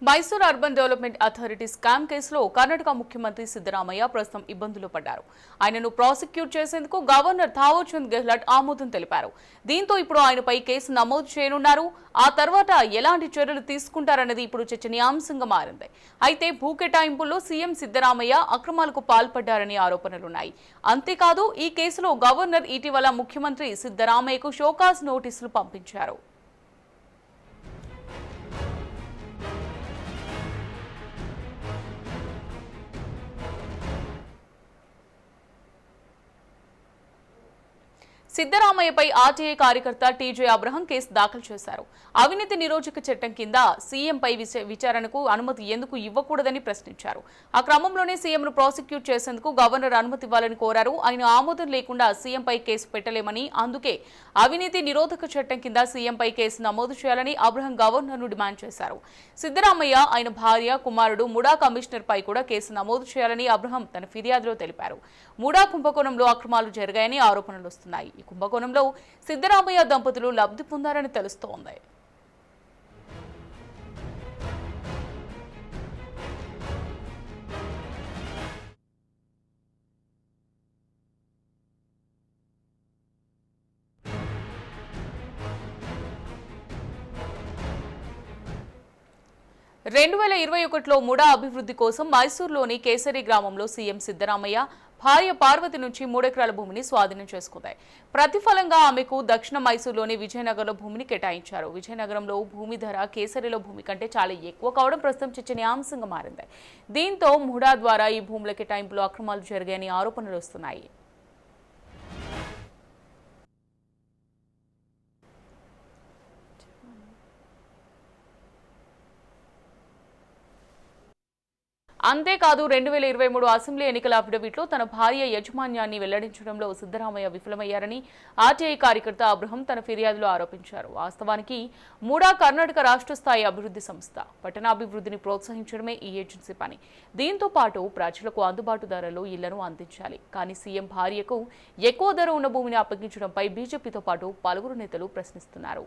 Mysore urban development authority scam కేసులో కర్ణాటక ముఖ్యమంత్రి సిద్ధరామయ్య ప్రస్తుతం ఇబ్బందులు పడ్డారు. ఆయనను ప్రాసిక్యూట్ చేసేందుకు గవర్నర్ థావర్చంద్ గెహ్లాట్ ఆమోదం తెలిపారు. దీంతో ఇప్పుడు ఆయనపై కేసు నమోదు చేయనున్నారు. ఆ తర్వాత ఎలాంటి చర్యలు తీసుకుంటారన్నది ఇప్పుడు చర్చనీయాంశంగా మారింది. అయితే భూ కేటాయింపుల్లో సీఎం సిద్ధరామయ్య అక్రమాలకు పాల్పడ్డారని ఆరోపణలున్నాయి. అంతేకాదు ఈ కేసులో గవర్నర్ ఇటీవల ముఖ్యమంత్రి సిద్ధరామయ్యకు షోకాజ్ నోటీసులు పంపించారు. సిద్ధరామయ్యపై ఆర్టీఐ కార్యకర్త టీజే అబ్రహం కేసు దాఖలు చేశారు. అవినీతి నిరోధక చట్టం కింద సీఎంపై విచారణకు అనుమతి ఎందుకు ఇవ్వకూడదని ప్రశ్నించారు. ఆ క్రమంలోనే సీఎంను ప్రాసిక్యూట్ చేసేందుకు గవర్నర్ అనుమతి ఇవ్వాలని కోరారు. ఆయన ఆమోదం లేకుండా సీఎంపై కేసు పెట్టలేమని, అందుకే అవినీతి నిరోధక చట్టం కింద సీఎంపై కేసు నమోదు చేయాలని అబ్రహం గవర్నర్ను డిమాండ్ చేశారు. సిద్ధరామయ్య, ఆయన భార్య, కుమారుడు ముడా కమిషనర్ పై కూడా కేసు నమోదు చేయాలని అబ్రహం తన ఫిర్యాదులో తెలిపారు. ముడా కుంభకోణంలో అక్రమాలు జరిగాయని ఆరోపణలు వస్తున్నాయి. ఈ కుంభకోణంలో సిద్ధరామయ్య దంపతులు లబ్ధి పొందారని తెలుస్తోంది. రెండు 2021లో ముడా అభివృద్ధి కోసం మైసూరులోని కేసరి గ్రామంలో సీఎం సిద్ధరామయ్య భార్య పార్వతి నుంచి 3 ఎకరాల భూమిని స్వాధీనం చేసుకుంది. ప్రతిఫలంగా ఆమెకు దక్షిణ మైసూరులోని విజయనగరంలో భూమిని కేటాయించారు. విజయనగరంలో భూమి ధర కేసరిలో భూమి కంటే చాలా ఎక్కువ కావడం ప్రస్తుతం చర్చనీయాంశంగా మారింది. దీంతో ముడా ద్వారా ఈ భూముల కేటాయింపులో అక్రమాలు జరిగాయని ఆరోపణలు వస్తున్నాయి. అంతేకాదు 2023 అసెంబ్లీ ఎన్నికల అఫిడవిట్లో తన భార్య యజమాన్యాన్ని వెల్లడించడంలో సిద్ధరామయ్య విఫలమయ్యారని ఆర్టీఐ కార్యకర్త అబ్రహం తన ఫిర్యాదులో ఆరోపించారు. వాస్తవానికి ముడా కర్ణాటక రాష్ట్ర స్థాయి అభివృద్ధి సంస్థ. పట్టణాభివృద్ధిని ప్రోత్సహించడమే ఈ ఏజెన్సీ పని. దీంతో పాటు ప్రజలకు అందుబాటు ధరలో ఇళ్లను అందించాలి. కానీ సీఎం భార్యకు ఎక్కువ ధర ఉన్న భూమిని అప్పగించడంపై బీజేపీతో పాటు పలువురు నేతలు ప్రశ్నిస్తున్నారు.